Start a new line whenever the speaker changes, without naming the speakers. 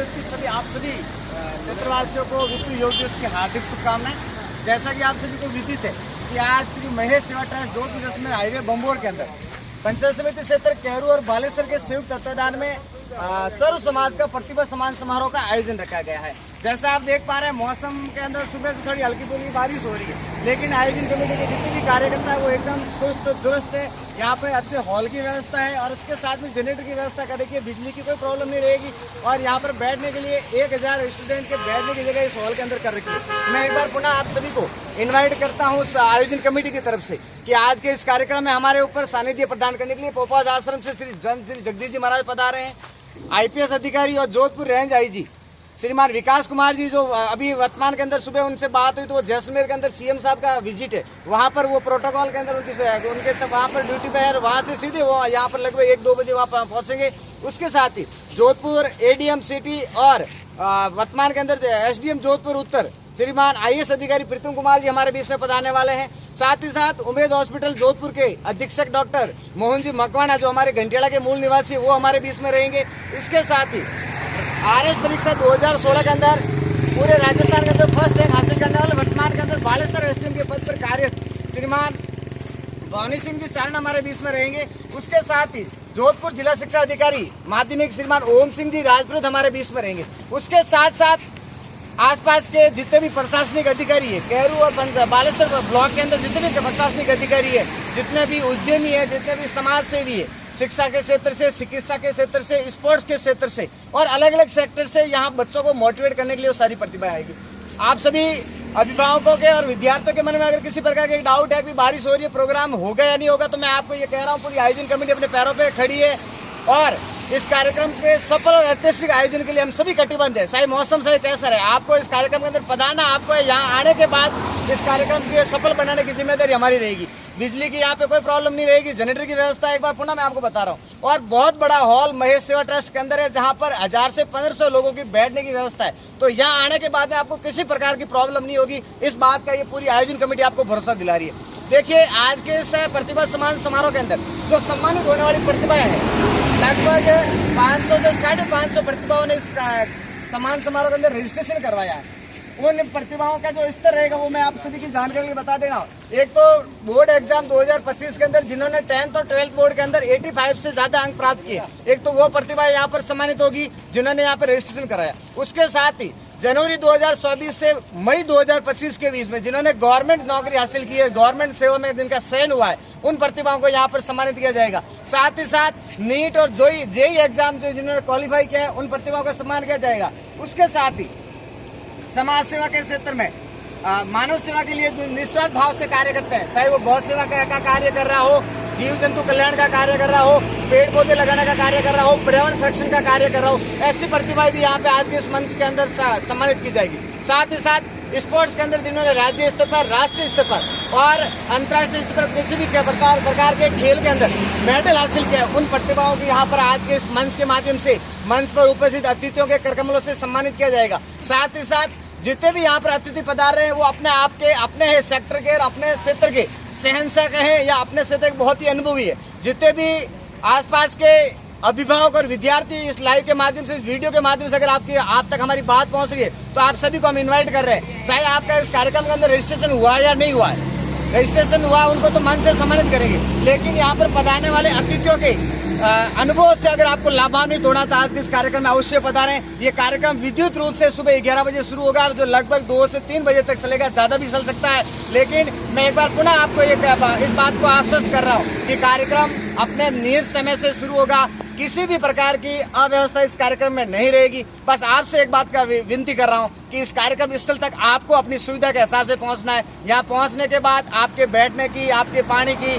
दिवस की सभी आप सभी क्षेत्रवासियों को विश्व योग दिवस की हार्दिक शुभकामनाएं। जैसा कि आप सभी को विदित है कि आज श्री महेश सेवा ट्रस्ट 2 में हाईवे बम्बोर के अंदर पंचायत समिति क्षेत्र कैरू और बालेसर के संयुक्त तत्वाधान में सर्व समाज का प्रतिभा सम्मान समारोह का आयोजन रखा गया है। जैसा आप देख पा रहे हैं, मौसम के अंदर सुबह से थोड़ी हल्की फुल्की बारिश हो रही है, लेकिन आयोजन कमेटी के जितने भी कार्यकर्ता है वो एकदम सुस्त दुरुस्त है। यहाँ पे अच्छे हॉल की व्यवस्था है और उसके साथ में जनरेटर की व्यवस्था कर रखी है। बिजली की कोई प्रॉब्लम नहीं रहेगी और यहाँ पर बैठने के लिए 1000 स्टूडेंट के बैठने की जगह इस हॉल के अंदर कर रखी है। मैं एक बार पुनः आप सभी को इन्वाइट करता हूँ आयोजन कमेटी की तरफ से कि आज के इस कार्यक्रम में हमारे ऊपर सानिध्य प्रदान करने के लिए पोपाज आश्रम से श्री जगदीश जी महाराज पधारे हैं। IPS अधिकारी और जोधपुर रेंज IG श्रीमान विकास कुमार जी, जो अभी वर्तमान के अंदर सुबह उनसे बात हुई तो वो जैसलमेर के अंदर CM साहब का विजिट है, वहाँ पर वो प्रोटोकॉल के अंदर उनके तक वहाँ पर ड्यूटी पे है। वहाँ से सीधे वो यहाँ पर लगभग 1-2 बजे वहाँ पहुँचेंगे। उसके साथ ही जोधपुर ADM सिटी और वर्तमान के अंदर SDM जोधपुर उत्तर श्रीमान IAS अधिकारी प्रीतम कुमार जी हमारे बीच में पधारने वाले हैं। साथ ही साथ उमेद हॉस्पिटल जोधपुर के अधीक्षक डॉक्टर मोहन जी मकवाना, जो हमारे घंटियाड़ा के मूल निवासी, वो हमारे बीच में रहेंगे। इसके साथ ही RS परीक्षा 2016 के अंदर पूरे राजस्थान के अंदर फर्स्ट रैंक हासिल करने वाले वर्तमान के अंदर बालेसर SDM के पद पर कार्यरत श्रीमान भवानी सिंह जी चारण हमारे बीच में रहेंगे। उसके साथ ही जोधपुर जिला शिक्षा अधिकारी माध्यमिक श्रीमान ओम सिंह जी राजपुरोहित हमारे बीच में रहेंगे। उसके साथ साथ आसपास के जितने भी प्रशासनिक अधिकारी है, कैरू और बालेसर ब्लॉक के अंदर जितने भी प्रशासनिक अधिकारी है, जितने भी उद्यमी है, जितने भी समाज सेवी है, शिक्षा के क्षेत्र से, चिकित्सा के क्षेत्र से, स्पोर्ट्स के क्षेत्र से और अलग अलग सेक्टर से यहाँ बच्चों को मोटिवेट करने के लिए वो सारी प्रतिभा आएगी। आप सभी अभिभावकों के और विद्यार्थियों के मन में अगर किसी प्रकार का डाउट है कि बारिश हो रही है, प्रोग्राम होगा या नहीं होगा, तो मैं आपको ये कह रहा हूँ पूरी आयोजन कमेटी अपने पैरों पर खड़ी है और इस कार्यक्रम के सफल और ऐतिहासिक आयोजन के लिए हम सभी कटिबद्ध है। चाहे मौसम सही कैसा रहे, आपको इस कार्यक्रम के अंदर पधारना, आपको यहाँ आने के बाद इस कार्यक्रम को सफल बनाने की जिम्मेदारी हमारी रहेगी। बिजली की यहाँ पे कोई प्रॉब्लम नहीं रहेगी, जनरेटर की व्यवस्था एक बार पुनः मैं आपको बता रहा हूँ। और बहुत बड़ा हॉल महेश सेवा ट्रस्ट के अंदर है, जहाँ पर 1000 से 1500 लोगों की बैठने की व्यवस्था है। तो यहाँ आने के बाद में आपको किसी प्रकार की प्रॉब्लम नहीं होगी। इस बात का ये पूरी आयोजन कमेटी आपको भरोसा दिला रही है। देखिए, आज के इस प्रतिभा सम्मान समारोह के अंदर जो सम्मानित होने वाली प्रतिभाएं हैं, लगभग 500 से 550 प्रतिभाओं ने इस सम्मान समारोह के अंदर रजिस्ट्रेशन करवाया है। उन प्रतिभाओं का जो स्तर रहेगा वो मैं आप सभी की जानकारी के लिए बता दे रहा हूँ। एक तो बोर्ड एग्जाम 2025 के अंदर जिन्होंने 10th और 12th बोर्ड के अंदर 85 से ज्यादा अंक प्राप्त किए, एक तो वो प्रतिभा यहाँ पर सम्मानित होगी जिन्होंने यहाँ पर रजिस्ट्रेशन कराया। उसके साथ ही जनवरी 2024 से मई 2025 के बीच में जिन्होंने गवर्नमेंट नौकरी हासिल की है, गवर्नमेंट सेवा में जिनका चयन हुआ है, उन प्रतिभाओं को यहाँ पर सम्मानित किया जाएगा। साथ ही साथ नीट और जेई एग्जाम जो जिन्होंने क्वालिफाई किया है, उन प्रतिभाओं का सम्मान किया जाएगा। उसके साथ ही समाज सेवा के क्षेत्र में मानव सेवा के लिए निस्वार्थ भाव से कार्य करते हैं, चाहे वो गौ सेवा का कार्य कर रहा हो, जीव जंतु कल्याण का कार्य कर रहा हो, पेड़ पौधे लगाने का कार्य कर रहा हो, पर्यावरण संरक्षण का कार्य कर रहा हो, ऐसी प्रतिभाएं भी यहाँ पे आज के इस मंच के अंदर सम्मानित की जाएगी। साथ ही साथ स्पोर्ट्स के अंदर जिन्होंने राज्य स्तर पर, राष्ट्रीय स्तर पर और अंतर्राष्ट्रीय स्तर पर किसी भी प्रकार के खेल के अंदर मेडल हासिल किया, उन प्रतिभाओं को यहाँ पर आज के इस मंच के माध्यम से मंच पर उपस्थित अतिथियों के करकमलों से सम्मानित किया जाएगा। साथ ही साथ जितने भी यहाँ पर अतिथि पधार रहे हैं वो अपने आप के, अपने सेक्टर के और अपने क्षेत्र के शहंशाह कहें या अपने क्षेत्र के बहुत ही अनुभवी है। जितने भी आसपास के अभिभावक और विद्यार्थी इस लाइव के माध्यम से, इस वीडियो के माध्यम से अगर आप तक हमारी बात पहुंच रही है, तो आप सभी को हम इनवाइट कर रहे हैं। चाहे आपका इस कार्यक्रम के अंदर रजिस्ट्रेशन हुआ या नहीं हुआ है, रजिस्ट्रेशन हुआ उनको तो मन से सम्मानित करेंगे, लेकिन यहाँ पर पधारने वाले अतिथियों के अनुभव से अगर आपको लाभान्वित होना तो आज के इस कार्यक्रम में अवश्य पधारें। ये कार्यक्रम विद्युत रूप से सुबह 11 बजे शुरू होगा और जो लगभग 2 से 3 बजे तक चलेगा, ज्यादा भी चल सकता है। लेकिन मैं एक बार पुनः आपको इस बात को आश्वस्त कर रहा हूँ कि कार्यक्रम अपने नियत समय से शुरू होगा। किसी भी प्रकार की अव्यवस्था इस कार्यक्रम में नहीं रहेगी। बस आपसे एक बात का विनती कर रहा हूँ कि इस कार्यक्रम स्थल तक आपको अपनी सुविधा के हिसाब से पहुँचना है। यहाँ पहुँचने के बाद आपके बैठने की, आपके पानी की,